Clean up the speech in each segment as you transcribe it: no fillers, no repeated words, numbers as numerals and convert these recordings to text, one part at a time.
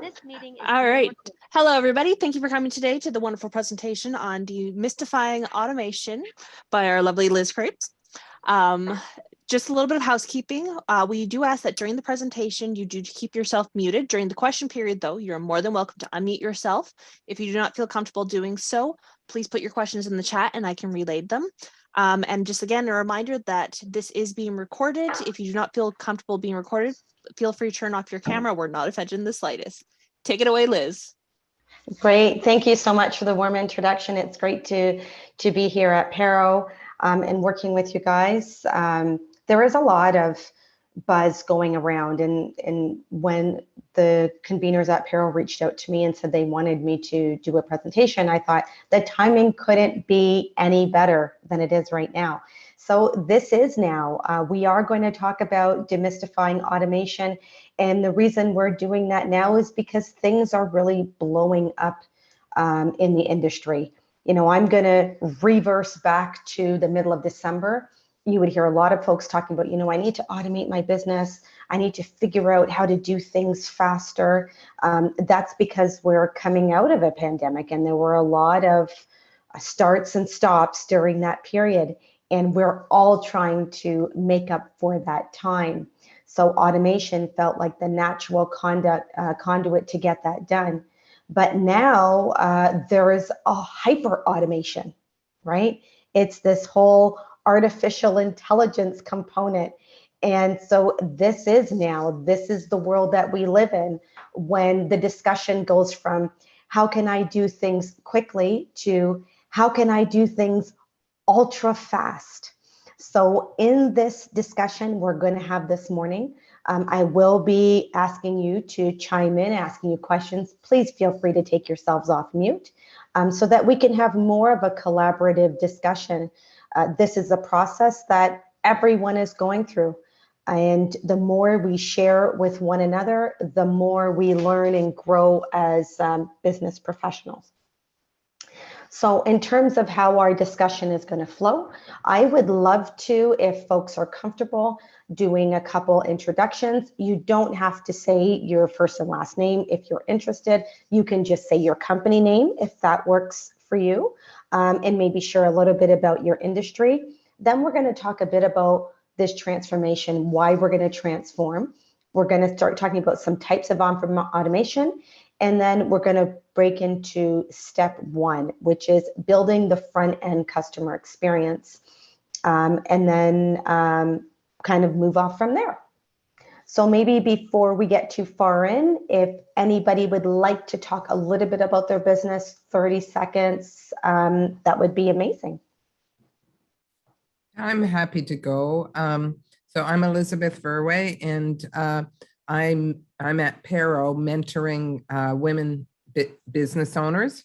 This meeting is All right. Hello, everybody. Thank you for coming today to the wonderful presentation on Demystifying Automation by our lovely Liz Cripps. Just a little bit of housekeeping. We do ask that during the presentation, you do keep yourself muted. During the question period, though, you're more than welcome to unmute yourself. If you do not feel comfortable doing so, please put your questions in the chat and I can relay them. And just again, a reminder that this is being recorded. If you do not feel comfortable being recorded, feel free to turn off your camera. We're not offended in the slightest. Take it away, Liz. Great. Thank you so much for the warm introduction. It's great to be here at Paro and working with you guys. There is a lot of buzz going around, and when the conveners at Paro reached out to me and said they wanted me to do a presentation, I thought the timing couldn't be any better than it is right now. So this is now. We are going to talk about demystifying automation. And the reason we're doing that now is because things are really blowing up in the industry. You know, I'm going to reverse back to the middle of December. You would hear a lot of folks talking about, you know, I need to automate my business. I need to figure out how to do things faster. That's because we're coming out of a pandemic and there were a lot of starts and stops during that period. And we're all trying to make up for that time. So automation felt like the natural conduit to get that done. But now there is a hyper automation, right? It's this whole artificial intelligence component. And so this is the world that we live in when the discussion goes from how can I do things quickly to how can I do things ultra fast. So in this discussion we're going to have this morning, I will be asking you to chime in, asking you questions. Please feel free to take yourselves off mute so that we can have more of a collaborative discussion. This is a process that everyone is going through. And the more we share with one another, the more we learn and grow as business professionals. So in terms of how our discussion is going to flow, I would love to, if folks are comfortable, doing a couple introductions. You don't have to say your first and last name. If you're interested, you can just say your company name if that works for you, and maybe share a little bit about your industry. Then we're going to talk a bit about this transformation, why we're going to transform. We're going to start talking about some types of automation. And then we're going to break into step one, which is building the front end customer experience, and then kind of move off from there. So maybe before we get too far in, if anybody would like to talk a little bit about their business, 30 seconds, that would be amazing. I'm happy to go. So I'm Elizabeth Verway, and I'm at Paro mentoring women business owners,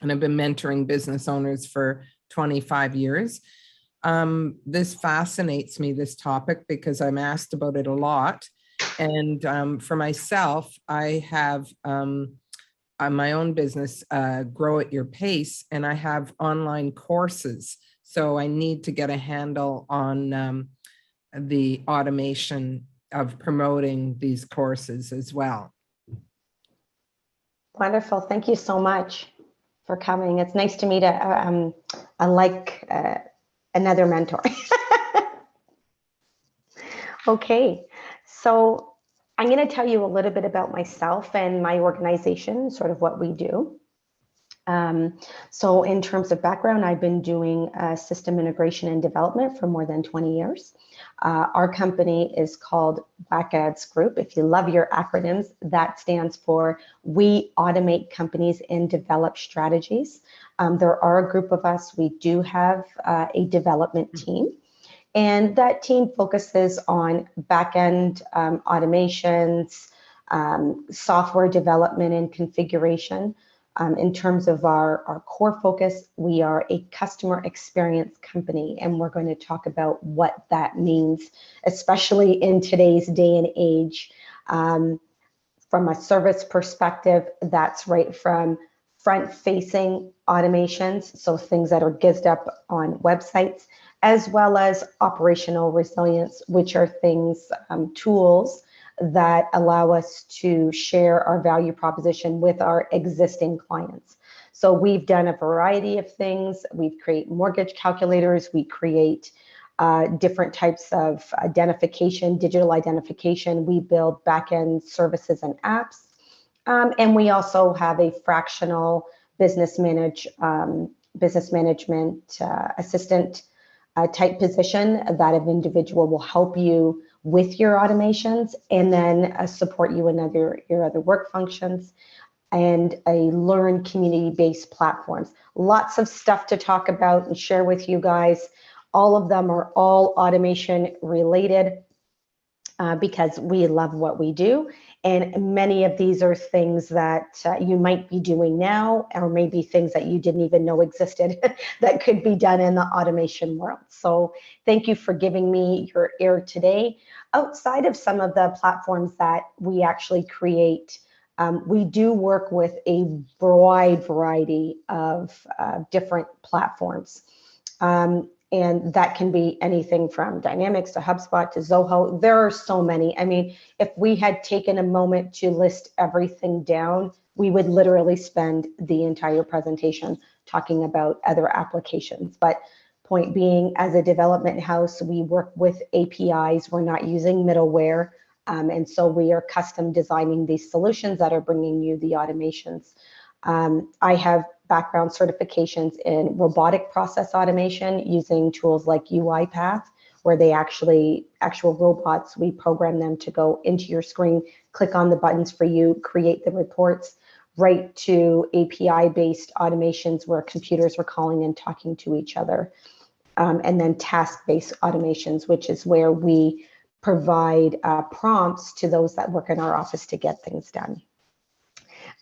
and I've been mentoring business owners for 25 years. This fascinates me, this topic, because I'm asked about it a lot. And for myself, I have my own business, Grow at Your Pace, and I have online courses. So I need to get a handle on the automation of promoting these courses as well. Wonderful. Thank you so much for coming. It's nice to meet another mentor. Okay, so I'm going to tell you a little bit about myself and my organization, sort of what we do. So in terms of background, I've been doing system integration and development for more than 20 years. Our company is called WACADS Group. If you love your acronyms, that stands for We Automate Companies and Develop Strategies. There are a group of us. We do have a development team, and that team focuses on back-end automations, software development and configuration. In terms of our core focus, we are a customer experience company, and we're going to talk about what that means, especially in today's day and age. From a service perspective, that's right from front-facing automations, so things that are gizzed up on websites, as well as operational resilience, which are things, tools that allow us to share our value proposition with our existing clients. So we've done a variety of things. We create mortgage calculators. We create different types of identification, digital identification. We build back-end services and apps. And we also have a fractional business management assistant type position that an individual will help you with your automations and then support you in your other work functions, and a learn community-based platforms. Lots of stuff to talk about and share with you guys. All of them are all automation related because we love what we do. And many of these are things that you might be doing now, or maybe things that you didn't even know existed that could be done in the automation world. So thank you for giving me your ear today. Outside of some of the platforms that we actually create, we do work with a wide variety of different platforms. And that can be anything from Dynamics to HubSpot to Zoho. There are so many. I mean, if we had taken a moment to list everything down, we would literally spend the entire presentation talking about other applications. But point being, as a development house, we work with APIs. We're not using middleware. And so we are custom designing these solutions that are bringing you the automations. I have background certifications in robotic process automation using tools like UiPath, where they actual robots, we program them to go into your screen, click on the buttons for you, create the reports, right to API-based automations where computers are calling and talking to each other. And then task-based automations, which is where we provide prompts to those that work in our office to get things done.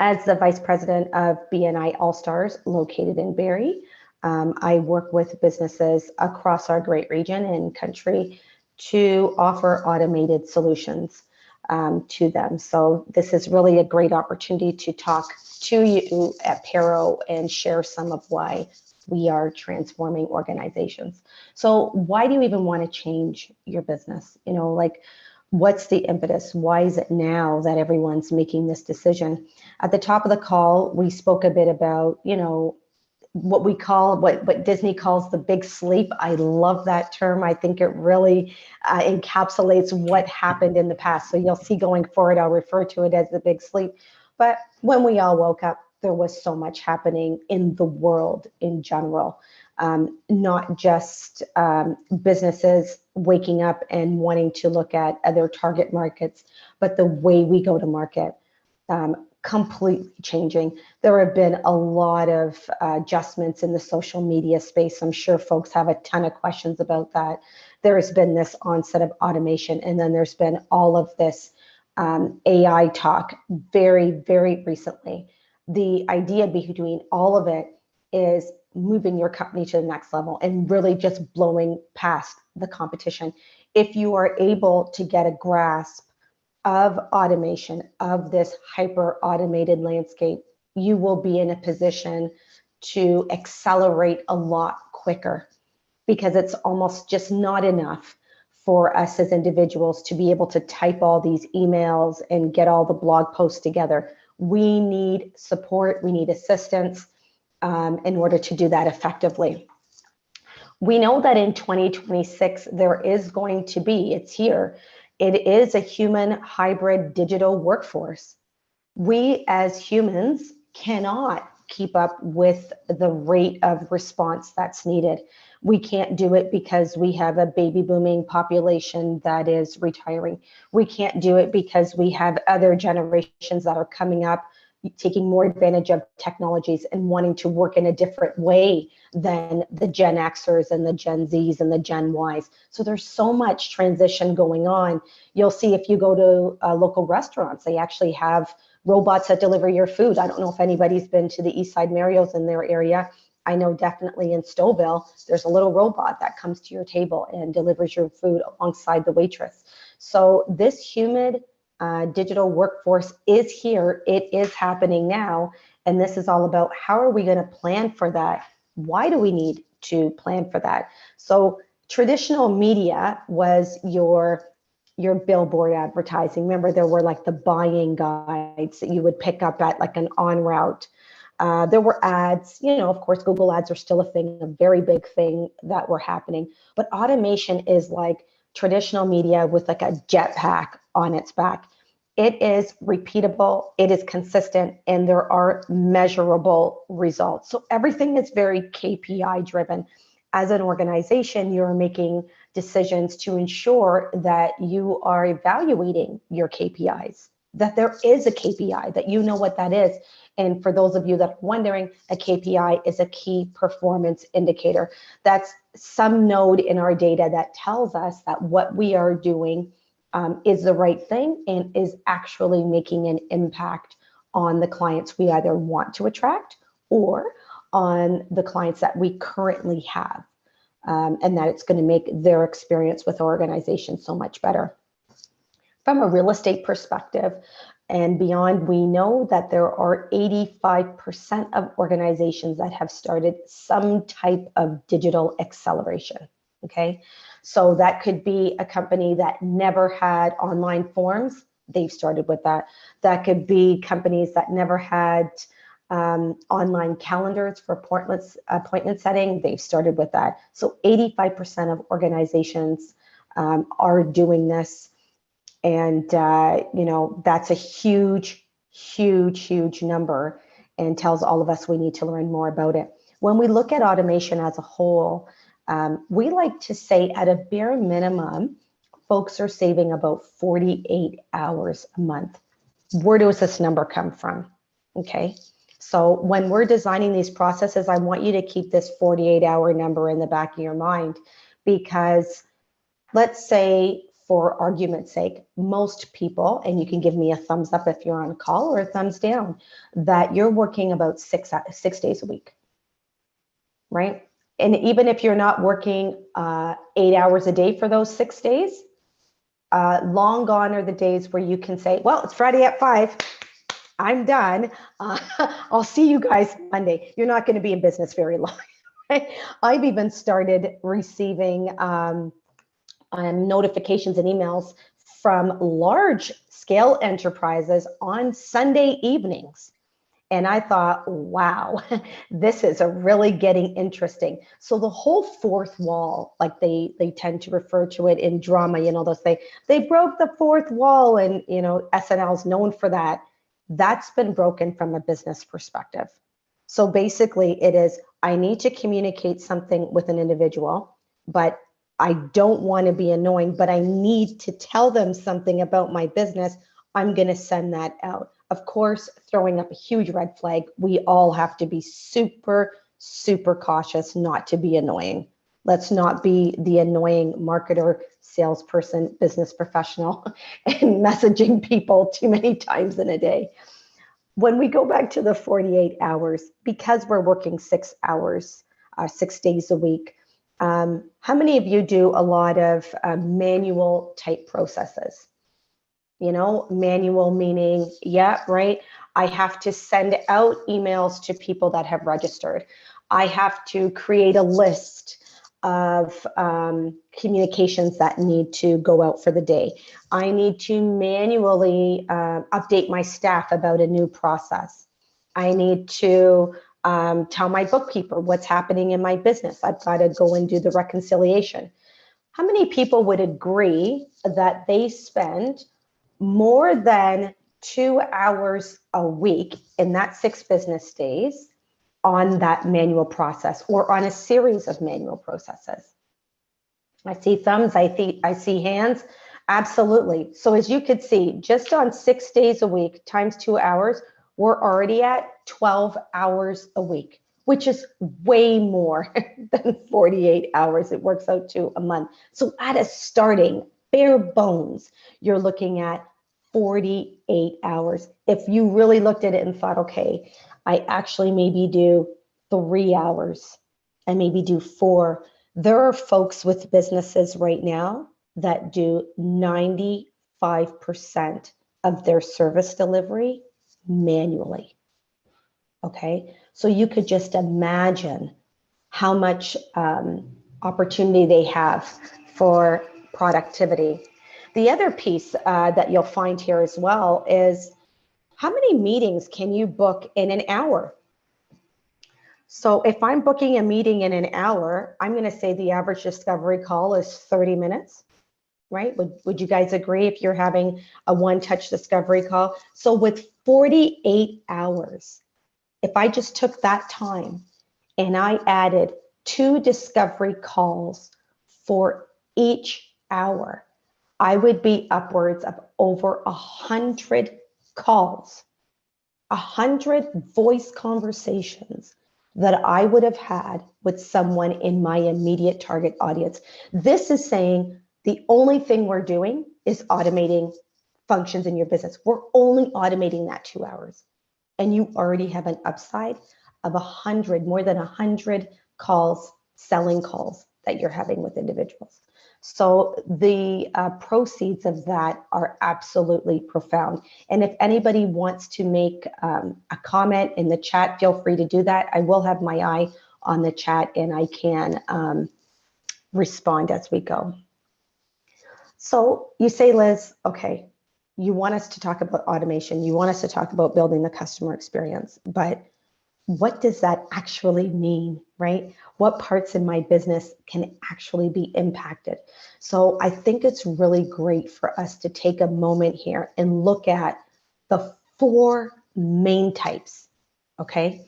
As the Vice President of BNI All-Stars located in Barrie, I work with businesses across our great region and country to offer automated solutions to them. So this is really a great opportunity to talk to you at Pero and share some of why we are transforming organizations. So why do you even want to change your business? You know, like, what's the impetus? Why is it now that everyone's making this decision? At the top of the call, we spoke a bit about, you know, what Disney calls the big sleep. I love that term. I think it really encapsulates what happened in the past. So you'll see going forward, I'll refer to it as the big sleep. But when we all woke up, there was so much happening in the world in general. Not just businesses waking up and wanting to look at other target markets, but the way we go to market completely changing. There have been a lot of adjustments in the social media space. I'm sure folks have a ton of questions about that. There's been this onset of automation, and then there's been all of this AI talk very, very recently. The idea between all of it is moving your company to the next level and really just blowing past the competition. If you are able to get a grasp of automation, of this hyper automated landscape, you will be in a position to accelerate a lot quicker, because it's almost just not enough for us as individuals to be able to type all these emails and get all the blog posts together. We need support, we need assistance in order to do that effectively. We know that in 2026, there is going to be, it's here, it is a human hybrid digital workforce. We as humans cannot keep up with the rate of response that's needed. We can't do it because we have a baby booming population that is retiring. We can't do it because we have other generations that are coming up, taking more advantage of technologies and wanting to work in a different way than the Gen Xers and the Gen Zs and the Gen Ys. So there's so much transition going on. You'll see if you go to local restaurants, they actually have robots that deliver your food. I don't know if anybody's been to the Eastside Mario's in their area. I know definitely in Stouffville, there's a little robot that comes to your table and delivers your food alongside the waitress. So this humid digital workforce is here. It is happening now. And this is all about how are we going to plan for that? Why do we need to plan for that? So traditional media was your your billboard advertising. Remember, there were like the buying guides that you would pick up at like an en route. There were ads, of course, Google ads are still a thing, a very big thing that were happening. But automation is like traditional media with like a jetpack on its back. It is repeatable, it is consistent, and there are measurable results. So everything is very KPI driven. As an organization, you're making decisions to ensure that you are evaluating your KPIs, that there is a KPI, that you know what that is. And for those of you that are wondering, a KPI is a key performance indicator. That's some node in our data that tells us that what we are doing is the right thing and is actually making an impact on the clients we either want to attract or on the clients that we currently have, and that it's going to make their experience with our organization so much better. From a real estate perspective and beyond, we know that there are 85% of organizations that have started some type of digital acceleration, okay? So that could be a company that never had online forms, they've started with that. That could be companies that never had online calendars for appointment setting, they've started with that. So 85% of organizations are doing this. And, that's a huge, huge, huge number and tells all of us we need to learn more about it. When we look at automation as a whole, we like to say at a bare minimum, folks are saving about 48 hours a month. Where does this number come from? Okay. So when we're designing these processes, I want you to keep this 48-hour number in the back of your mind, because let's say, for argument's sake, most people, and you can give me a thumbs up if you're on a call or a thumbs down, that you're working about six days a week, right? And even if you're not working 8 hours a day for those 6 days, long gone are the days where you can say, well, it's Friday at 5, I'm done. I'll see you guys Monday. You're not going to be in business very long. Right? I've even started receiving notifications and emails from large scale enterprises on Sunday evenings. And I thought, wow, this is really getting interesting. So the whole fourth wall, like they tend to refer to it in drama, they'll say, they broke the fourth wall, and SNL is known for that. That's been broken from a business perspective. So basically it is, I need to communicate something with an individual, but I don't want to be annoying, but I need to tell them something about my business. I'm going to send that out. Of course, throwing up a huge red flag. We all have to be super, super cautious not to be annoying. Let's not be the annoying marketer, salesperson, business professional, and messaging people too many times in a day. When we go back to the 48 hours, because we're working 6 hours, 6 days a week, how many of you do a lot of manual type processes? Manual meaning, yeah, right? I have to send out emails to people that have registered. I have to create a list of communications that need to go out for the day. I need to manually update my staff about a new process. I need to tell my bookkeeper what's happening in my business. I've got to go and do the reconciliation. How many people would agree that they spend more than 2 hours a week in that 6 business days on that manual process or on a series of manual processes? I see thumbs, I see hands. Absolutely. So as you could see, just on 6 days a week times 2 hours, we're already at 12 hours a week, which is way more than 48 hours. It works out to a month. So at a starting bare bones, you're looking at 48 hours. If you really looked at it and thought, okay, I actually maybe do 3 hours, I maybe do 4. There are folks with businesses right now that do 95% of their service delivery manually. Okay, so you could just imagine how much opportunity they have for productivity. The other piece that you'll find here as well is how many meetings can you book in an hour? So if I'm booking a meeting in an hour, I'm going to say the average discovery call is 30 minutes, right? Would you guys agree if you're having a one-touch discovery call? So with 48 hours, if I just took that time and I added 2 discovery calls for each hour, I would be upwards of over 100 calls, 100 voice conversations that I would have had with someone in my immediate target audience. This is saying the only thing we're doing is automating functions in your business. We're only automating that 2 hours. And you already have an upside of 100, more than 100 calls, selling calls that you're having with individuals. So the proceeds of that are absolutely profound. And if anybody wants to make a comment in the chat, feel free to do that. I will have my eye on the chat and I can respond as we go. So you say, Liz, okay, you want us to talk about automation. You want us to talk about building the customer experience, but what does that actually mean, right? What parts in my business can actually be impacted? So I think it's really great for us to take a moment here and look at the 4 main types, okay?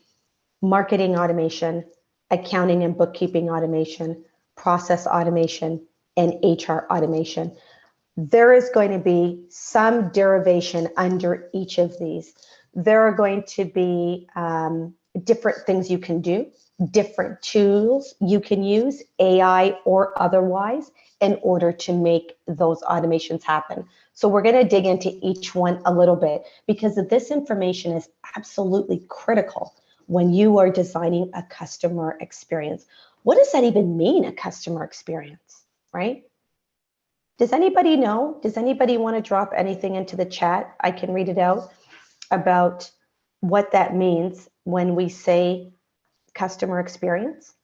Marketing automation, accounting and bookkeeping automation, process automation, and HR automation. There is going to be some derivation under each of these. There are going to be different things you can do, different tools you can use, AI or otherwise, in order to make those automations happen. So we're going to dig into each one a little bit because this information is absolutely critical when you are designing a customer experience. What does that even mean, a customer experience, right? Does anybody know? Does anybody want to drop anything into the chat? I can read it out about what that means when we say customer experience.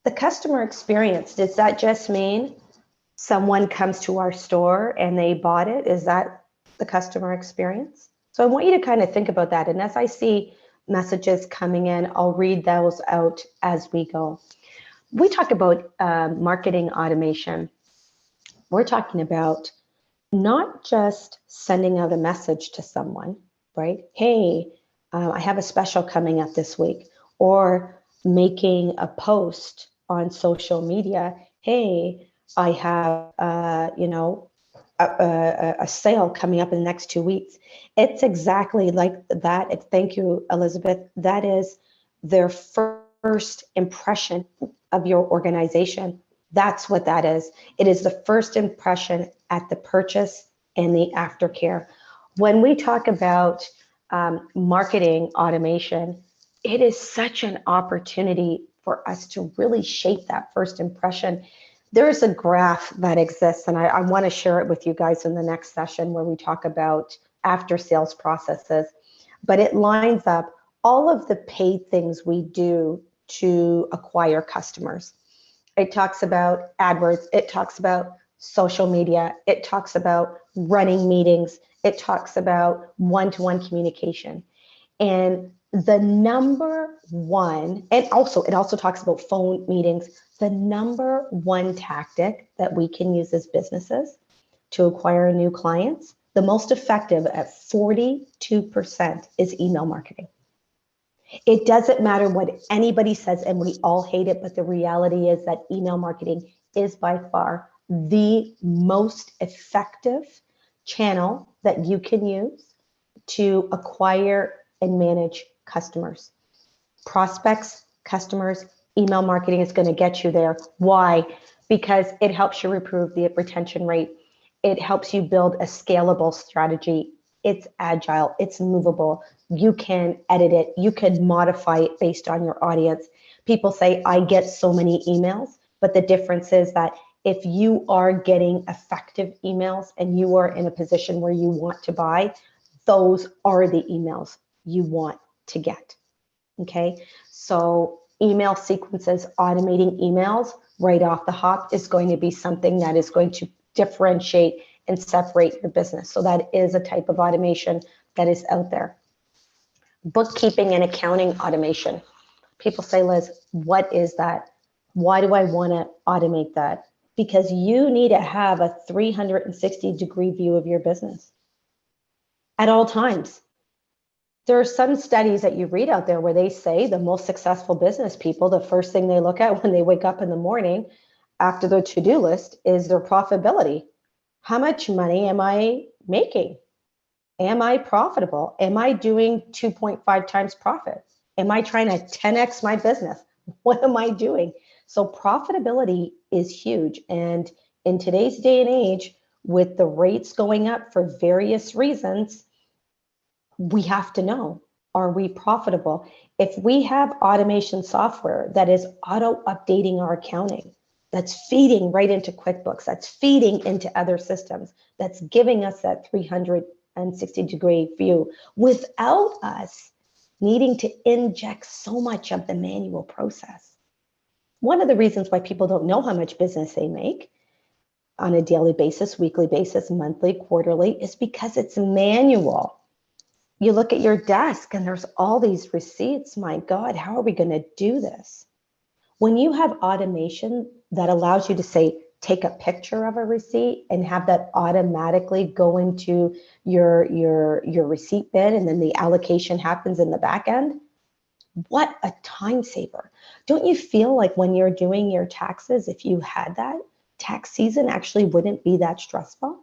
The customer experience, does that just mean someone comes to our store and they bought it? Is that the customer experience? So I want you to kind of think about that. And as I see messages coming in, I'll read those out as we go. We talk about marketing automation. We're talking about not just sending out a message to someone, right? Hey, I have a special coming up this week, or making a post on social media. Hey, I have, a sale coming up in the next 2 weeks. It's exactly like that. Thank you, Elizabeth. That is their first impression of your organization. That's what that is. It is the first impression at the purchase and the aftercare. When we talk about marketing automation, it is such an opportunity for us to really shape that first impression. There's a graph that exists, and I want to share it with you guys in the next session where we talk about after sales processes, but it lines up all of the paid things we do to acquire customers. It talks about AdWords, it talks about social media, it talks about running meetings, it talks about one-to-one communication. And the number one, and it also talks about phone meetings, the number one tactic that we can use as businesses to acquire new clients, the most effective at 42% is email marketing. It doesn't matter what anybody says, and we all hate it, but the reality is that email marketing is by far the most effective channel that you can use to acquire and manage customers. Prospects, customers, email marketing is going to get you there. Why? Because it helps you improve the retention rate. It helps you build a scalable strategy. It's agile, it's movable. You can edit it, you can modify it based on your audience. People say, I get so many emails, but the difference is that if you are getting effective emails and you are in a position where you want to buy, those are the emails you want to get, okay? So email sequences, automating emails right off the hop is going to be something that is going to differentiate and separate your business. So that is a type of automation that is out there. Bookkeeping and accounting automation. People say, Liz, what is that? Why do I want to automate that? Because you need to have a 360-degree view of your business at all times. There are some studies that you read out there where they say the most successful business people, the first thing they look at when they wake up in the morning after their to-do list is their profitability. How much money am I making? Am I profitable? Am I doing 2.5 times profit? Am I trying to 10x my business? What am I doing? So profitability is huge. And in today's day and age, with the rates going up for various reasons, we have to know, are we profitable? If we have automation software that is auto updating our accounting, that's feeding right into QuickBooks, that's feeding into other systems, that's giving us that 360-degree view without us needing to inject so much of the manual process. One of the reasons why people don't know how much business they make on a daily basis, weekly basis, monthly, quarterly, is because it's manual. You look at your desk and there's all these receipts. My God, how are we going to do this? When you have automation that allows you to say, take a picture of a receipt and have that automatically go into your receipt bin, and then the allocation happens in the back end, what a time saver. Don't you feel like when you're doing your taxes, if you had that, tax season actually wouldn't be that stressful?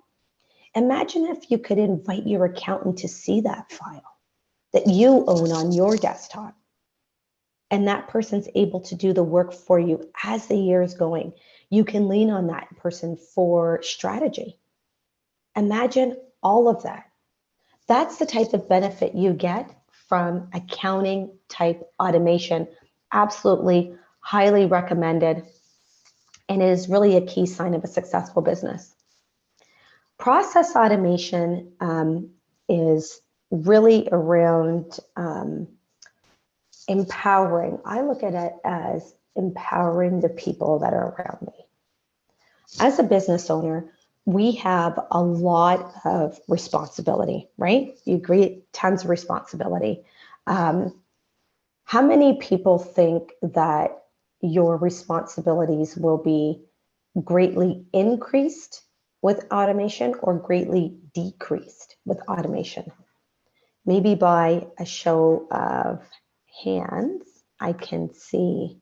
Imagine if you could invite your accountant to see that file that you own on your desktop, and that person's able to do the work for you as the year is going. You can lean on that person for strategy. Imagine all of that. That's the type of benefit you get from accounting type automation. Absolutely, highly recommended, and it is really a key sign of a successful business. Process automation is really around empowering. I look at it as empowering the people that are around me. As a business owner, we have a lot of responsibility, right? You agree, tons of responsibility. How many people think that your responsibilities will be greatly increased with automation or greatly decreased with automation? Maybe by a show of hands, I can see.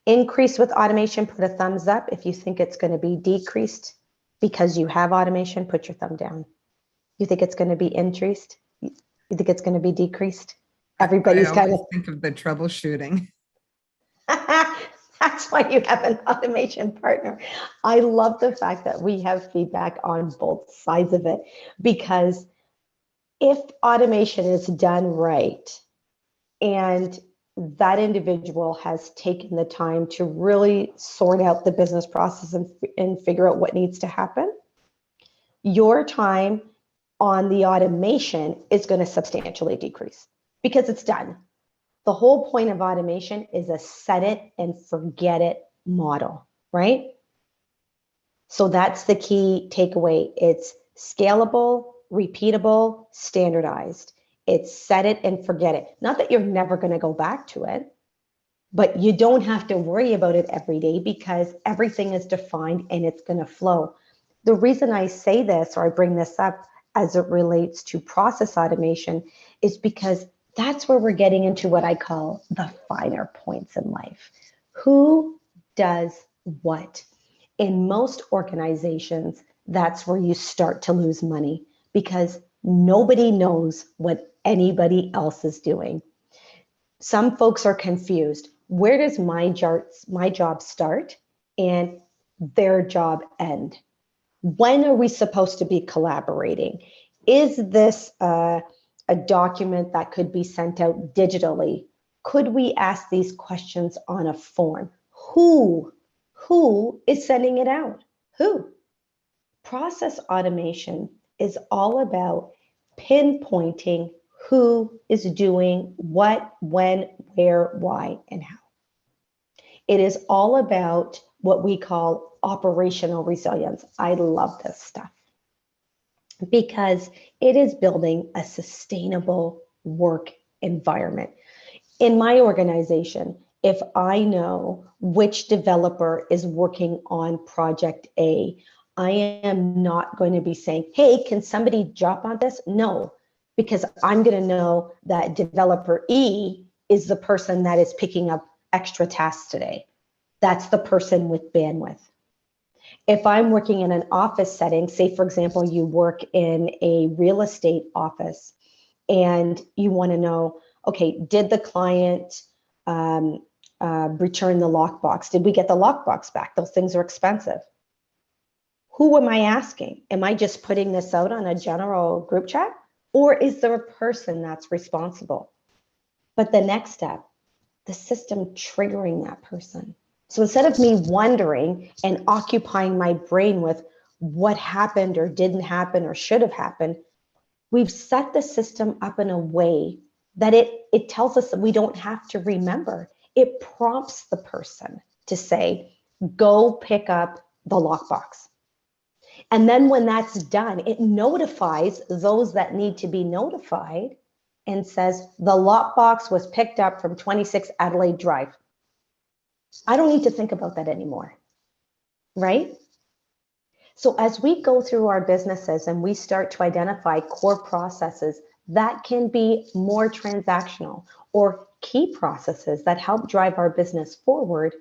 Increase with automation, put a thumbs up. If you think it's going to be decreased because you have automation, put your thumb down. You think it's going to be increased? You think it's going to be decreased? Everybody's kind of think of the troubleshooting. That's why you have an automation partner. I love the fact that we have feedback on both sides of it, because if automation is done right and that individual has taken the time to really sort out the business process and figure out what needs to happen, your time on the automation is going to substantially decrease because it's done. The whole point of automation is a set it and forget it model, right? So that's the key takeaway. It's scalable, repeatable, standardized. It's set it and forget it. Not that you're never going to go back to it, but you don't have to worry about it every day because everything is defined and it's going to flow. The reason I say this, or I bring this up as it relates to process automation, is because that's where we're getting into what I call the finer points in life. Who does what? In most organizations, that's where you start to lose money because nobody knows what anybody else is doing. Some folks are confused. Where does my job start and their job end? When are we supposed to be collaborating? Is this a document that could be sent out digitally? Could we ask these questions on a form? Who is sending it out? Who? Process automation is all about pinpointing who is doing what, when, where, why, and how. It is all about what we call operational resilience. I love this stuff because it is building a sustainable work environment. In my organization, if I know which developer is working on project A, I am not going to be saying, hey, can somebody jump on this? No, because I'm going to know that developer E is the person that is picking up extra tasks today. That's the person with bandwidth. If I'm working in an office setting, say, for example, you work in a real estate office and you want to know, okay, did the client return the lockbox? Did we get the lockbox back? Those things are expensive. Who am I asking? Am I just putting this out on a general group chat? Or is there a person that's responsible? But the next step, the system triggering that person. So instead of me wondering and occupying my brain with what happened or didn't happen or should have happened, we've set the system up in a way that it tells us that we don't have to remember. It prompts the person to say, go pick up the lockbox. And then when that's done, it notifies those that need to be notified and says, the lockbox was picked up from 26 Adelaide Drive. I don't need to think about that anymore, right? So as we go through our businesses and we start to identify core processes that can be more transactional or key processes that help drive our business forward,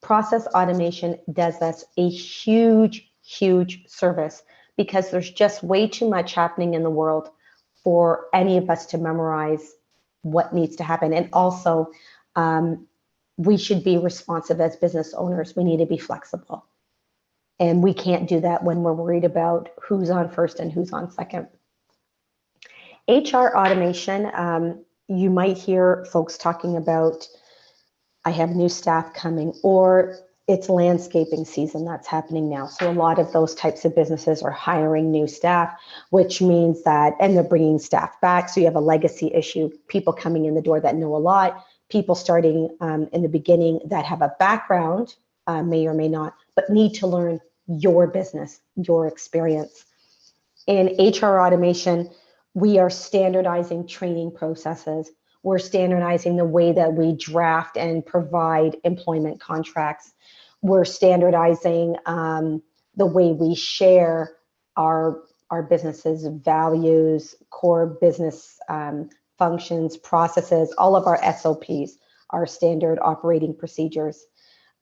process automation does us a huge, huge service because there's just way too much happening in the world for any of us to memorize what needs to happen. And also, we should be responsive as business owners. We need to be flexible. And we can't do that when we're worried about who's on first and who's on second. HR automation, you might hear folks talking about, I have new staff coming, or it's landscaping season that's happening now. So a lot of those types of businesses are hiring new staff, which means that, and they're bringing staff back. So you have a legacy issue, people coming in the door that know a lot, people starting in the beginning that have a background, may or may not, but need to learn your business, your experience. In HR automation, we are standardizing training processes. We're standardizing the way that we draft and provide employment contracts. We're standardizing the way we share our business's values, core business functions, processes, all of our SOPs, our standard operating procedures.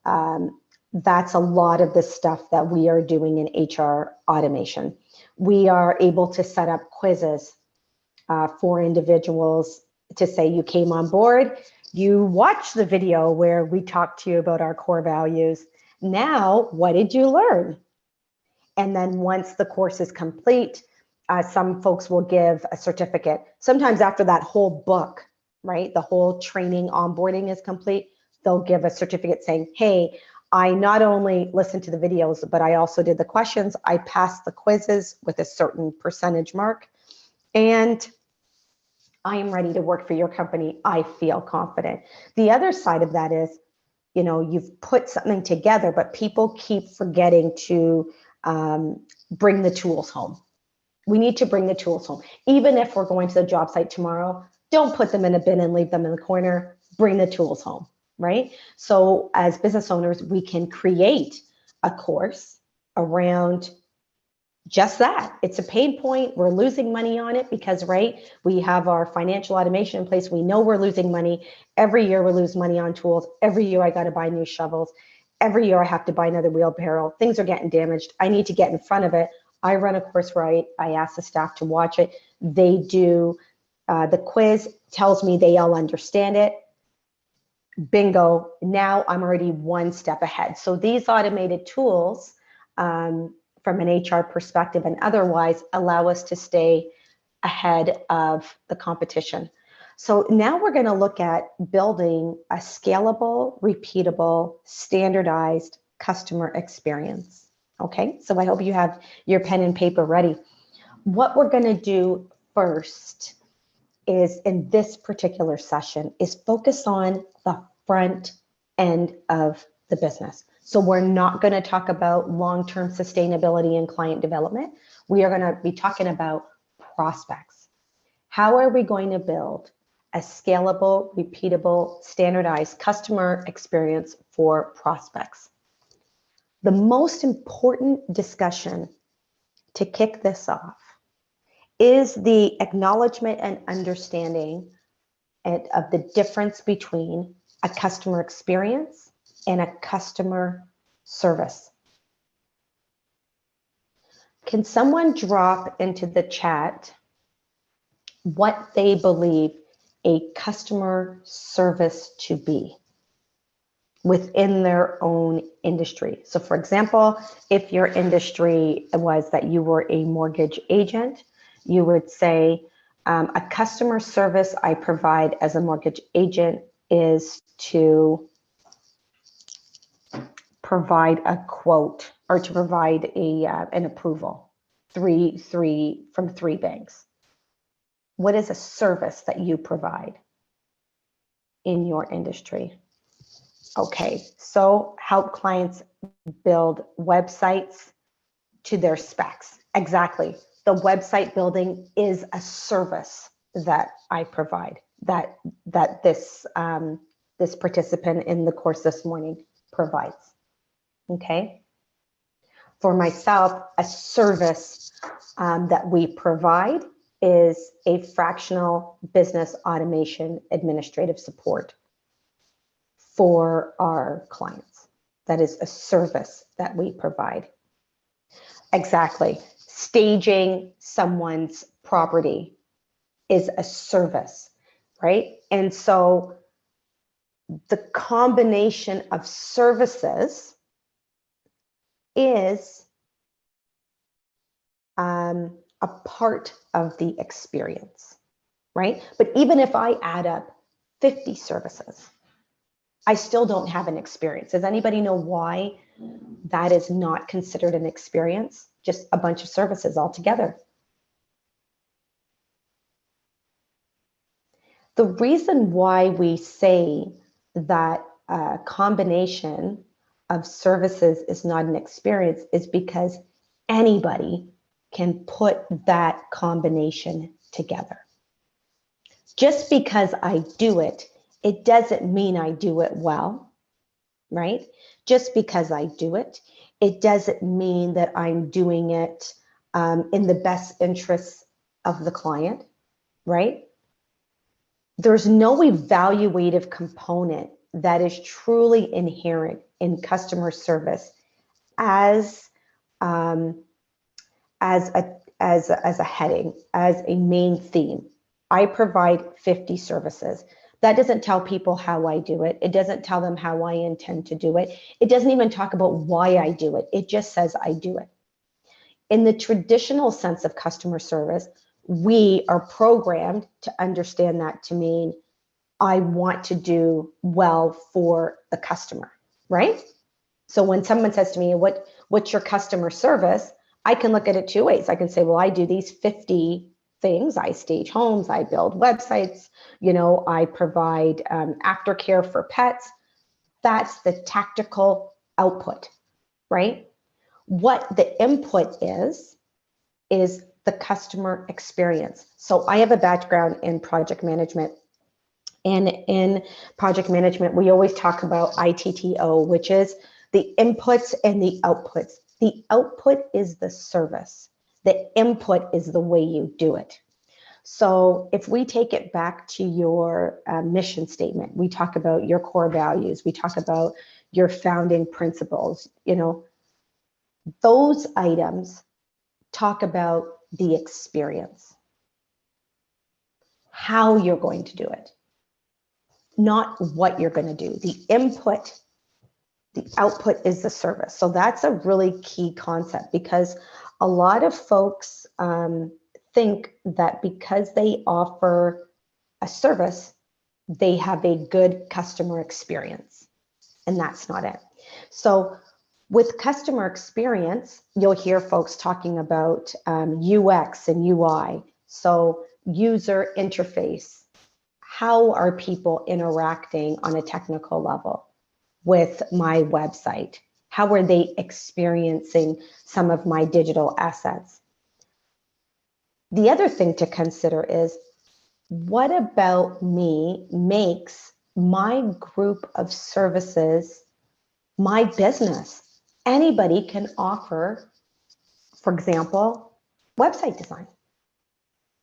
That's a lot of the stuff that we are doing in HR automation. We are able to set up quizzes for individuals to say you came on board, you watched the video where we talked to you about our core values. Now, what did you learn? And then once the course is complete, some folks will give a certificate. Sometimes after that whole book, right, the whole training onboarding is complete, they'll give a certificate saying, hey, I not only listened to the videos, but I also did the questions. I passed the quizzes with a certain percentage mark. And I am ready to work for your company. I feel confident. The other side of that is, you know, you've put something together, but people keep forgetting to bring the tools home. We need to bring the tools home. Even if we're going to the job site tomorrow, don't put them in a bin and leave them in the corner. Bring the tools home, right? So as business owners, we can create a course around just that. It's a pain point. We're losing money on it because, right, we have our financial automation in place. We know we're losing money. Every year we lose money on tools. Every year I got to buy new shovels. Every year I have to buy another wheelbarrow. Things are getting damaged. I need to get in front of it. I run a course where I ask the staff to watch it. They do the quiz, tells me they all understand it. Bingo. Now I'm already one step ahead. So these automated tools, from an HR perspective and otherwise, allow us to stay ahead of the competition. So now we're going to look at building a scalable, repeatable, standardized customer experience. Okay, so I hope you have your pen and paper ready. What we're going to do first is, in this particular session, is focus on the front end of the business. So we're not going to talk about long-term sustainability and client development. We are going to be talking about prospects. How are we going to build a scalable, repeatable, standardized customer experience for prospects? The most important discussion to kick this off is the acknowledgement and understanding of the difference between a customer experience and a customer service. Can someone drop into the chat what they believe a customer service to be within their own industry? So for example, if your industry was that you were a mortgage agent, you would say, a customer service I provide as a mortgage agent is to provide a quote or to provide an approval from three banks. What is a service that you provide in your industry? Okay, so help clients build websites to their specs. Exactly. The website building is a service that I provide, that this participant in the course this morning provides. Okay. For myself, a service that we provide is a fractional business automation administrative support for our clients. That is a service that we provide. Exactly. Staging someone's property is a service, right? And so the combination of services is a part of the experience, right? But even if I add up 50 services, I still don't have an experience. Does anybody know why that is not considered an experience? Just a bunch of services altogether. The reason why we say that a combination of services is not an experience is because anybody can put that combination together. Just because I do it, it doesn't mean I do it well, right? Just because I do it, it doesn't mean that I'm doing it in the best interests of the client, right? There's no evaluative component that is truly inherent in customer service as a heading, as a main theme. I provide 50 services. That doesn't tell people how I do it. It doesn't tell them how I intend to do it. It doesn't even talk about why I do it. It just says I do it. In the traditional sense of customer service, we are programmed to understand that to mean I want to do well for the customer, right? So when someone says to me, what's your customer service? I can look at it two ways. I can say, well, I do these 50 things. I stage homes, I build websites, I provide aftercare for pets. That's the tactical output, right? What the input is the customer experience. So I have a background in project management. And in project management, we always talk about ITTO, which is the inputs and the outputs. The output is the service. The input is the way you do it. So if we take it back to your mission statement, we talk about your core values, we talk about your founding principles, those items talk about the experience, how you're going to do it, not what you're going to do. The input, the output is the service. So that's a really key concept, because a lot of folks think that because they offer a service, they have a good customer experience, and that's not it. So with customer experience, you'll hear folks talking about UX and UI. So user interface. How are people interacting on a technical level with my website? How are they experiencing some of my digital assets? The other thing to consider is, what about me makes my group of services my business? Anybody can offer, for example, website design.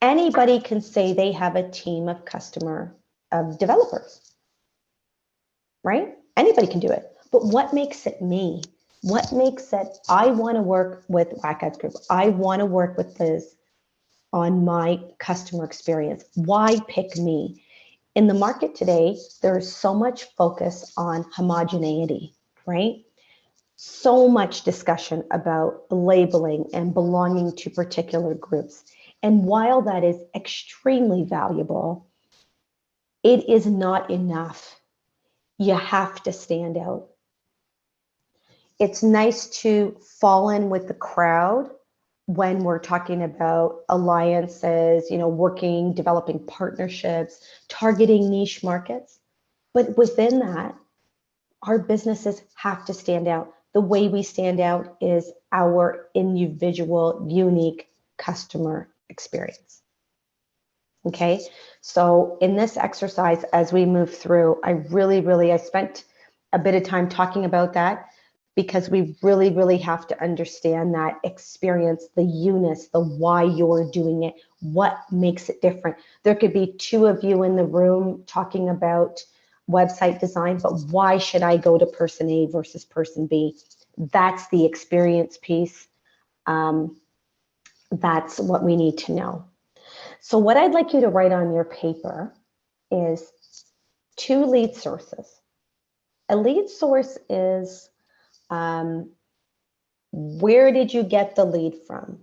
Anybody can say they have a team of developers, right? Anybody can do it. But what makes it me? What makes it, I want to work with WACADS Group. I want to work with Liz on my customer experience. Why pick me? In the market today, there's so much focus on homogeneity, right? So much discussion about labeling and belonging to particular groups. And while that is extremely valuable, it is not enough. You have to stand out. It's nice to fall in with the crowd when we're talking about alliances, working, developing partnerships, targeting niche markets. But within that, our businesses have to stand out. The way we stand out is our individual, unique customer experience. Okay, so in this exercise, as we move through, I spent a bit of time talking about that, because we really have to understand that experience, the you-ness, the why you're doing it, what makes it different. There could be two of you in the room talking about website design, but why should I go to person A versus person B? That's the experience piece. That's what we need to know. So what I'd like you to write on your paper is 2 lead sources. A lead source is, where did you get the lead from?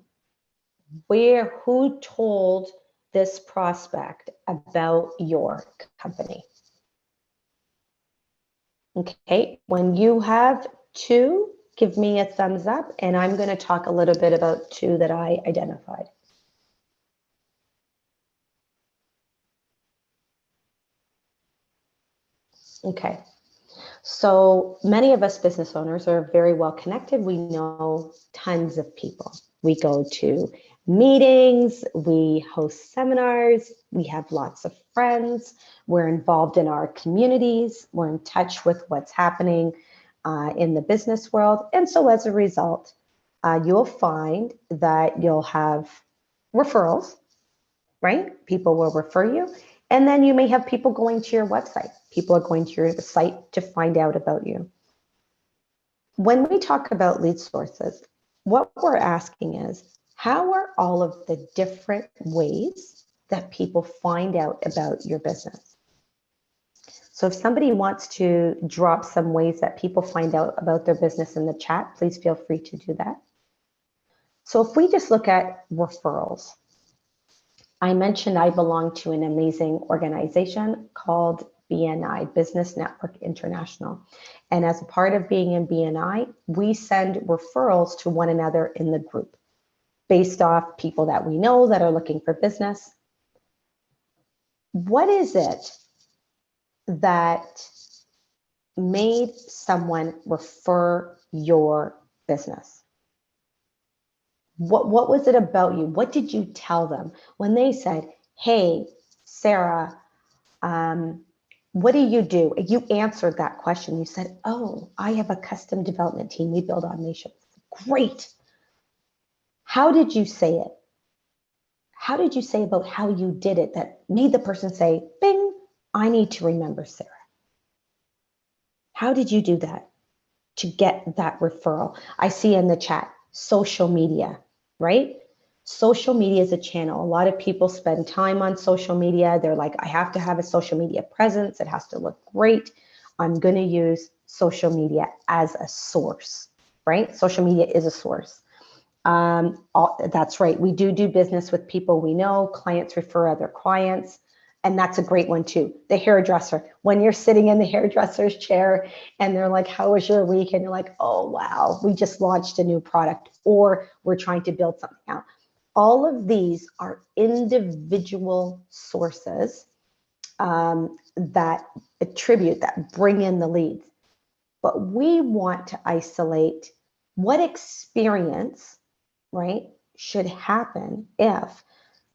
Who told this prospect about your company? Okay, when you have 2, give me a thumbs up, and I'm going to talk a little bit about 2 that I identified. Okay, so many of us business owners are very well connected. We know tons of people. We go to meetings, we host seminars, we have lots of friends, we're involved in our communities, we're in touch with what's happening in the business world. And so as a result, you'll find that you'll have referrals, right? People will refer you. And then you may have people going to your website. People are going to your site to find out about you. When we talk about lead sources, what we're asking is, how are all of the different ways that people find out about your business? So if somebody wants to drop some ways that people find out about their business in the chat, please feel free to do that. So if we just look at referrals, I mentioned I belong to an amazing organization called BNI, Business Network International. And as a part of being in BNI, we send referrals to one another in the group based off people that we know that are looking for business. What is it that made someone refer your business? What was it about you? What did you tell them when they said, hey, Sarah, what do? You answered that question. You said, oh, I have a custom development team. We build automation. Great. How did you say it? How did you say about how you did it that made the person say, bing, I need to remember Sarah? How did you do that to get that referral? I see in the chat, social media, right? Social media is a channel. A lot of people spend time on social media. They're like, I have to have a social media presence. It has to look great. I'm going to use social media as a source, right? Social media is a source. That's right. We do business with people we know. Clients refer other clients. And that's a great one too. The hairdresser. When you're sitting in the hairdresser's chair and they're like, how was your week? And you're like, oh, wow, we just launched a new product, or we're trying to build something out. All of these are individual sources that bring in the leads. but we want to isolate what experience, right, should happen if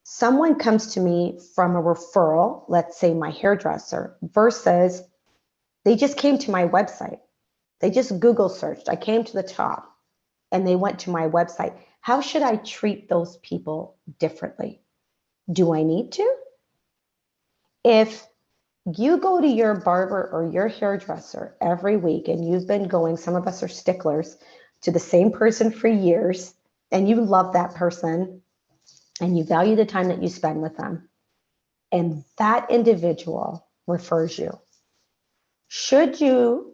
someone comes to me from a referral, let's say my hairdresser, versus they just came to my website. They just Google searched. I came to the top and they went to my website. How should I treat those people differently? Do I need to? If you go to your barber or your hairdresser every week and you've been going, some of us are sticklers, to the same person for years, and you love that person and you value the time that you spend with them, and that individual refers you, should you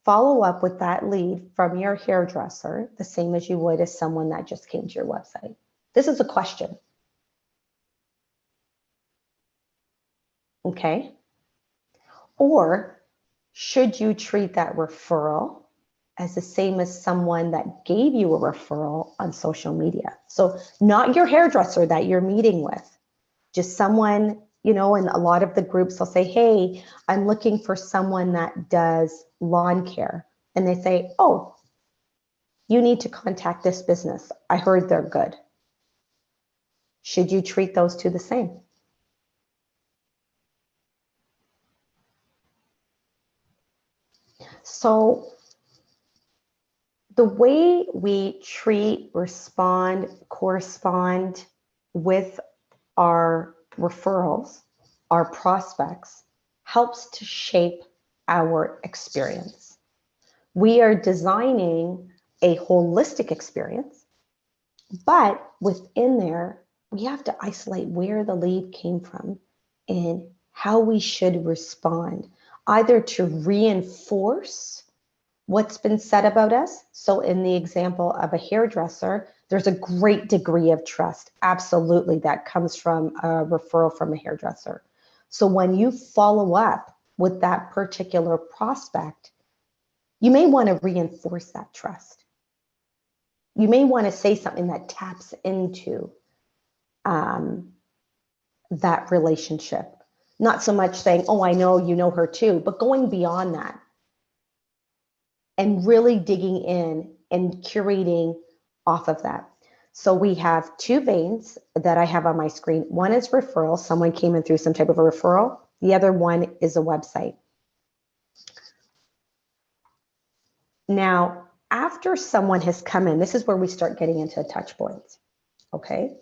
follow up with that lead from your hairdresser the same as you would as someone that just came to your website? This is a question. Okay. Or should you treat that referral as the same as someone that gave you a referral on social media? So not your hairdresser that you're meeting with, just someone, you know, in a lot of the groups, they'll say, hey, I'm looking for someone that does lawn care. And they say, oh, you need to contact this business. I heard they're good. Should you treat those two the same? So the way we treat, respond, correspond with our referrals, our prospects, helps to shape our experience. We are designing a holistic experience, but within there, we have to isolate where the lead came from and how we should respond, either to reinforce what's been said about us. So in the example of a hairdresser, there's a great degree of trust, absolutely, that comes from a referral from a hairdresser. So when you follow up with that particular prospect, you may want to reinforce that trust. You may want to say something that taps into that relationship. Not so much saying, oh, I know you know her too, but going beyond that and really digging in and curating off of that. So we have two veins that I have on my screen. One is referral. Someone came in through some type of a referral. The other one is a website. Now, after someone has come in, this is where we start getting into touch points, okay?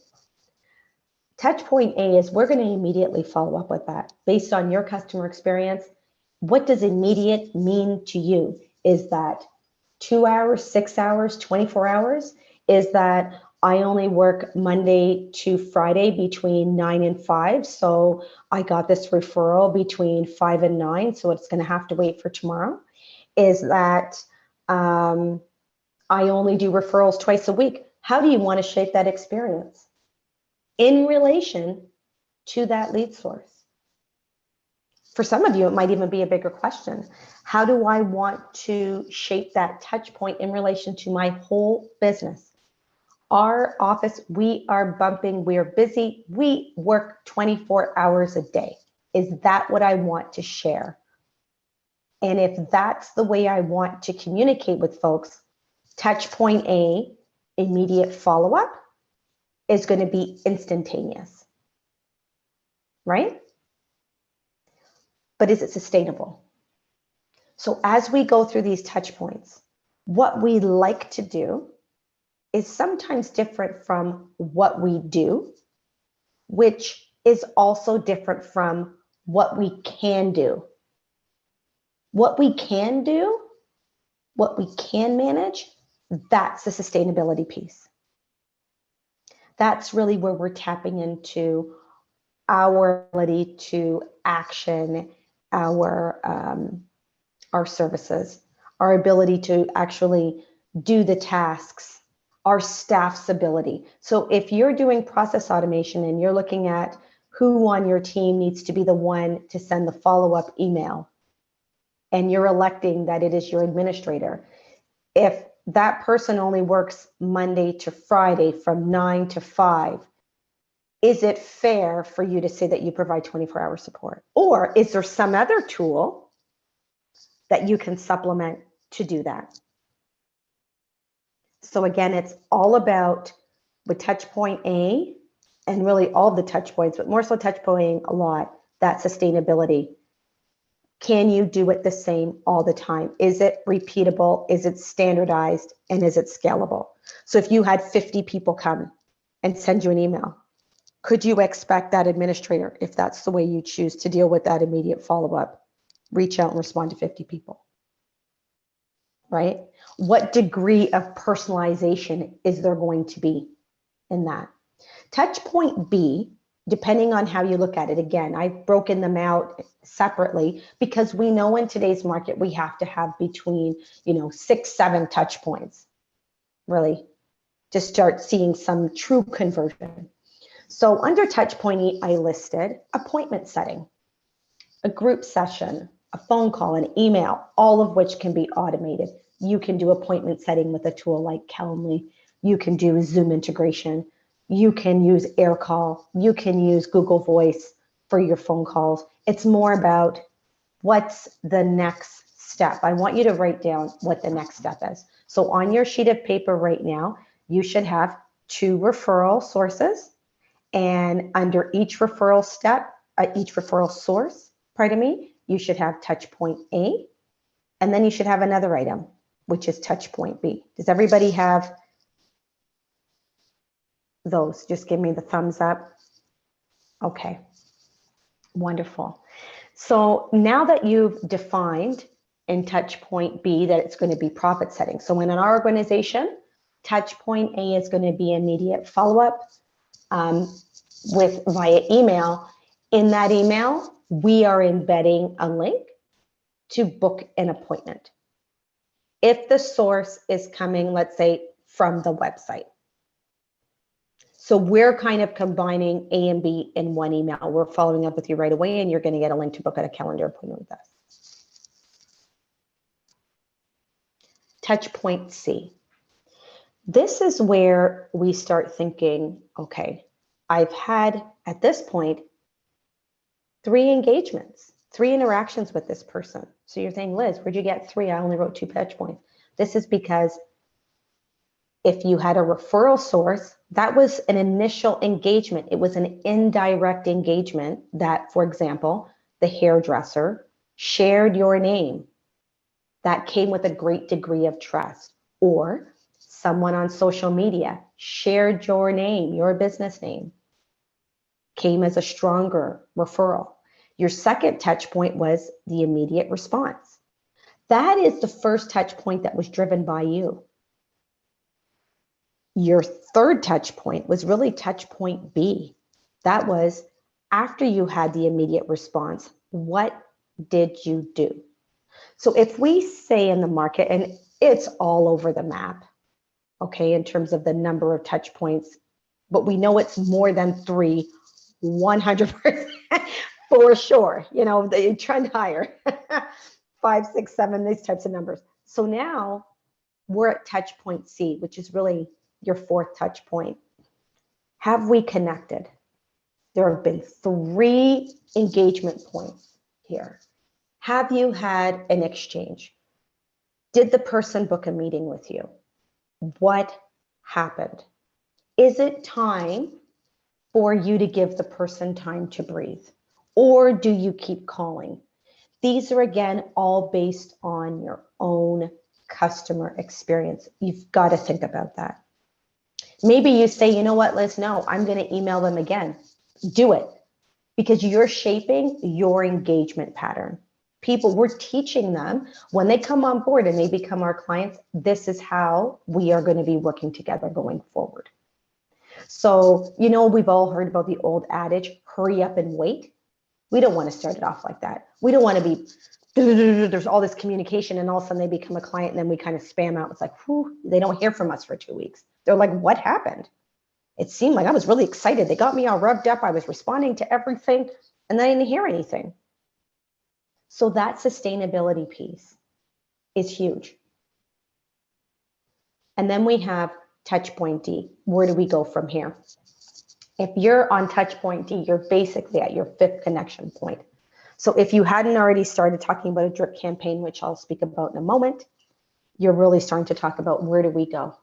Touch point A is we're going to immediately follow up with that. Based on your customer experience, what does immediate mean to you? Is that 2 hours, 6 hours, 24 hours? Is that I only work Monday to Friday between 9 and 5, so I got this referral between 5 and 9, so it's going to have to wait for tomorrow? Is that I only do referrals twice a week? How do you want to shape that experience in relation to that lead source? For some of you, it might even be a bigger question. How do I want to shape that touch point in relation to my whole business? Our office, we are bumping, we're busy, we work 24 hours a day. Is that what I want to share? And if that's the way I want to communicate with folks, touch point A, immediate follow-up, is going to be instantaneous, right? But is it sustainable? So as we go through these touch points, what we like to do is sometimes different from what we do, which is also different from what we can do. What we can do, what we can manage, that's the sustainability piece. That's really where we're tapping into our ability to action our services, our ability to actually do the tasks, our staff's ability. So if you're doing process automation and you're looking at who on your team needs to be the one to send the follow-up email, and you're electing that it is your administrator, if that person only works Monday to Friday from 9 to 5, is it fair for you to say that you provide 24-hour support? Or is there some other tool that you can supplement to do that. So again, it's all about with touch point A and really all the touch points, but more so touch point A a lot, that sustainability. Can you do it the same all the time? Is it repeatable? Is it standardized? And is it scalable? So if you had 50 people come and send you an email, could you expect that administrator, if that's the way you choose to deal with that immediate follow-up, reach out and respond to 50 people? Right? What degree of personalization is there going to be in that? Touch point B, depending on how you look at it, again, I've broken them out separately because we know in today's market we have to have between 6, 7 touch points, really, to start seeing some true conversion. So under touch point E, I listed appointment setting, a group session, a phone call, an email, all of which can be automated. You can do appointment setting with a tool like Calendly. You can do Zoom integration. You can use AirCall. You can use Google Voice for your phone calls. It's more about what's the next step. I want you to write down what the next step is. So on your sheet of paper right now, you should have 2 referral sources. And under each referral step, each referral source, you should have touch point A, and then you should have another item, which is touch point B. Does everybody have those? Just give me the thumbs up. Okay, wonderful. So now that you've defined in touch point B that it's going to be profit setting. So in our organization, touch point A is going to be immediate follow-up with via email. In that email, we are embedding a link to book an appointment. If the source is coming, let's say, from the website. So we're kind of combining A and B in one email. We're following up with you right away, and you're going to get a link to book a calendar appointment with us. Touch point C. This is where we start thinking, okay, I've had, at this point, 3 engagements, 3 interactions with this person. So you're saying, Liz, where'd you get 3? I only wrote 2 touch points. This is because if you had a referral source, that was an initial engagement. It was an indirect engagement that, for example, the hairdresser shared your name. That came with a great degree of trust. Or someone on social media shared your name, your business name, came as a stronger referral. Your second touch point was the immediate response. That is the first touch point that was driven by you. Your third touch point was really touch point B. That was after you had the immediate response, what did you do? So if we say in the market, and it's all over the map, okay, in terms of the number of touch points, but we know it's more than 3, 100% for sure. They trend higher, 5, 6, 7, these types of numbers. So now we're at touch point C, which is really your 4th touch point. Have we connected? There have been 3 engagement points here. Have you had an exchange? Did the person book a meeting with you? What happened? Is it time for you to give the person time to breathe? Or do you keep calling? These are, again, all based on your own customer experience. You've got to think about that. Maybe you say, you know what, Liz, no, I'm going to email them again. Do it, because you're shaping your engagement pattern. People, we're teaching them when they come on board and they become our clients, this is how we are going to be working together going forward. So, we've all heard about the old adage, hurry up and wait. We don't want to start it off like that. We don't want to be, there's all this communication and all of a sudden they become a client and then we kind of spam out. It's like, whew, they don't hear from us for 2 weeks. They're like, what happened? It seemed like I was really excited. They got me all revved up. I was responding to everything and I didn't hear anything. So that sustainability piece is huge. And then we have touch point D. Where do we go from here? If you're on touch point D, you're basically at your 5th connection point. So if you hadn't already started talking about a drip campaign, which I'll speak about in a moment, you're really starting to talk about where do we go?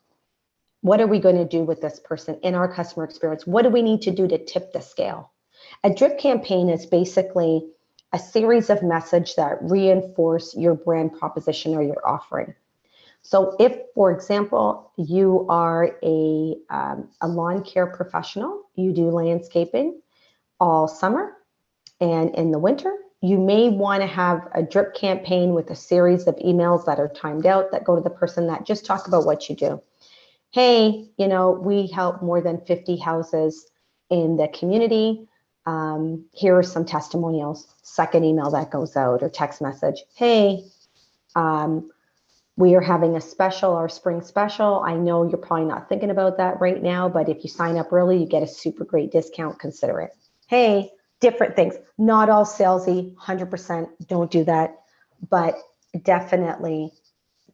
What are we going to do with this person in our customer experience? What do we need to do to tip the scale? A drip campaign is basically a series of messages that reinforce your brand proposition or your offering. So if, for example, you are a lawn care professional, you do landscaping all summer and in the winter, you may want to have a drip campaign with a series of emails that are timed out that go to the person that just talk about what you do. Hey, you know, we help more than 50 houses in the community. Here are some testimonials. Second email that goes out or text message. Hey, we are having a special, our spring special. I know you're probably not thinking about that right now, but if you sign up early, you get a super great discount. Consider it. Hey, different things. Not all salesy, 100%. Don't do that, but definitely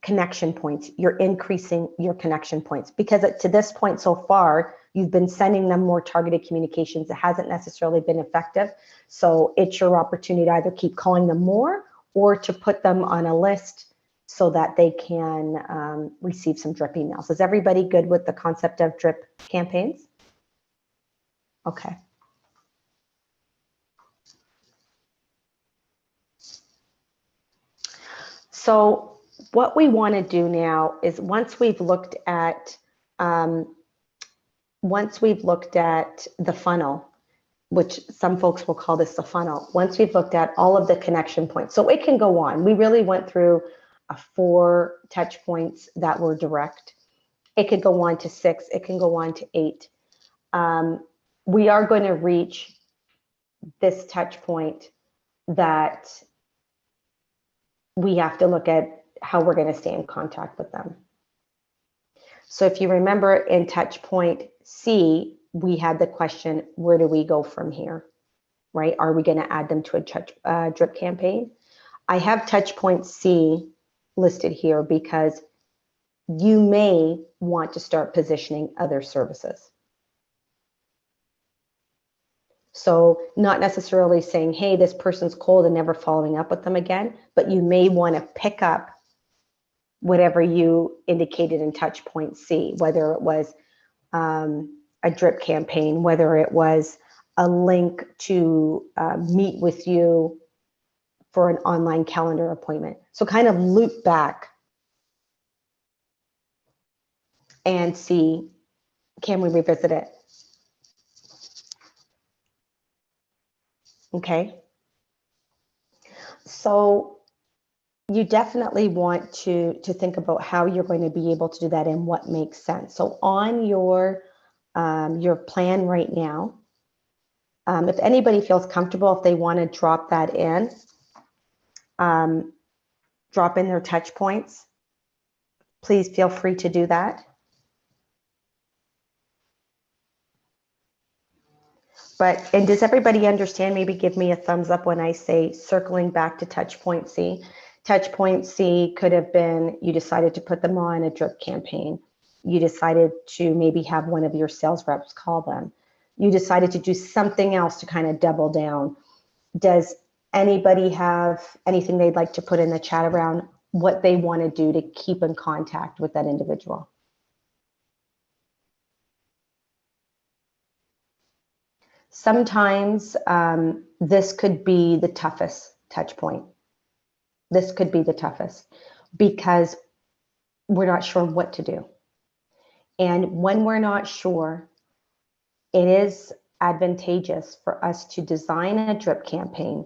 connection points. You're increasing your connection points because to this point so far, you've been sending them more targeted communications. It hasn't necessarily been effective. So it's your opportunity to either keep calling them more or to put them on a list so that they can receive some drip emails. Is everybody good with the concept of drip campaigns? Okay. So what we want to do now is once we've looked at the funnel, which some folks will call this the funnel, once we've looked at all of the connection points, so it can go on. We really went through 4 touch points that were direct. It could go on to 6. It can go on to 8. We are going to reach this touch point that we have to look at how we're going to stay in contact with them. So if you remember in touch point C, we had the question, where do we go from here, right? Are we going to add them to a drip campaign? I have touch point C listed here because you may want to start positioning other services. So not necessarily saying, hey, this person's cold and never following up with them again, but you may want to pick up whatever you indicated in touch point C, whether it was a drip campaign, whether it was a link to meet with you for an online calendar appointment. So kind of loop back and see, can we revisit it? Okay. So you definitely want to think about how you're going to be able to do that and what makes sense. So on your plan right now, if anybody feels comfortable, if they want to drop that in, drop in their touch points, please feel free to do that. And does everybody understand? Maybe give me a thumbs up when I say circling back to touch point C. Touch point C could have been you decided to put them on a drip campaign. You decided to maybe have one of your sales reps call them. You decided to do something else to kind of double down. Does anybody have anything they'd like to put in the chat around what they want to do to keep in contact with that individual? Sometimes this could be the toughest touch point. This could be the toughest because we're not sure what to do. And when we're not sure, it is advantageous for us to design a drip campaign.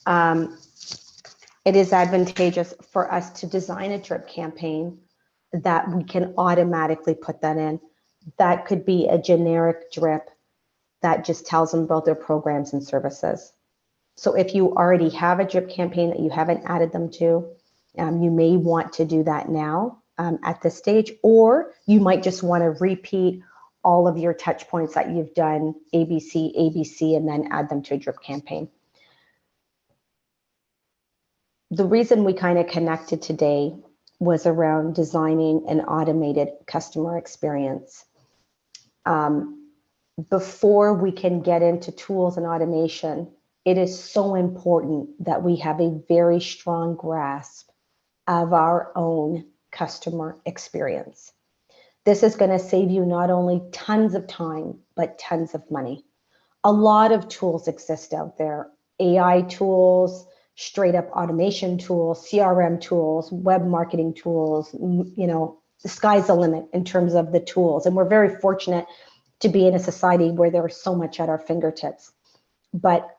It is advantageous for us to design a drip campaign that we can automatically put that in. That could be a generic drip that just tells them about their programs and services. So if you already have a drip campaign that you haven't added them to, you may want to do that now at this stage, or you might just want to repeat all of your touch points that you've done, ABC, and then add them to a drip campaign. The reason we kind of connected today was around designing an automated customer experience. Before we can get into tools and automation, it is so important that we have a very strong grasp of our own customer experience. This is going to save you not only tons of time, but tons of money. A lot of tools exist out there, AI tools, straight up automation tools, CRM tools, web marketing tools, the sky's the limit in terms of the tools. And we're very fortunate to be in a society where there's so much at our fingertips. But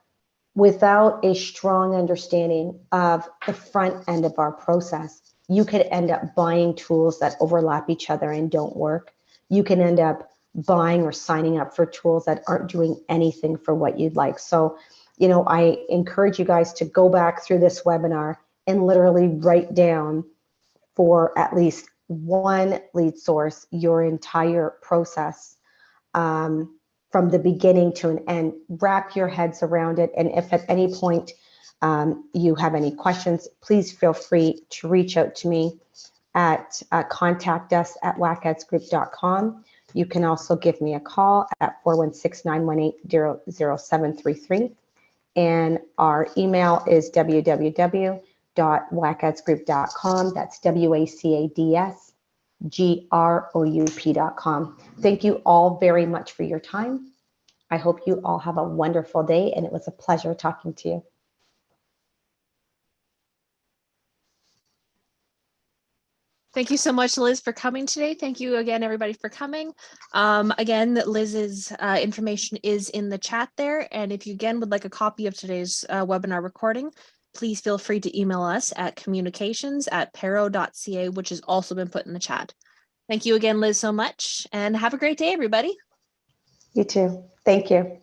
without a strong understanding of the front end of our process, you could end up buying tools that overlap each other and don't work. You can end up buying or signing up for tools that aren't doing anything for what you'd like. So, I encourage you guys to go back through this webinar and literally write down for at least one lead source your entire process from the beginning to an end. Wrap your heads around it. And if at any point you have any questions, please feel free to reach out to me at contact us at wacadsgroup.com. You can also give me a call at 416-918-0733. And our email is www.wacadsgroup.com. That's WACADSGROUP.com. Thank you all very much for your time. I hope you all have a wonderful day, and it was a pleasure talking to you. Thank you so much, Liz, for coming today. Thank you again, everybody, for coming. Again, Liz's information is in the chat there. And if you, again, would like a copy of today's webinar recording, please feel free to email us at communications@pero.ca, which has also been put in the chat. Thank you again, Liz, so much, and have a great day, everybody. You too. Thank you.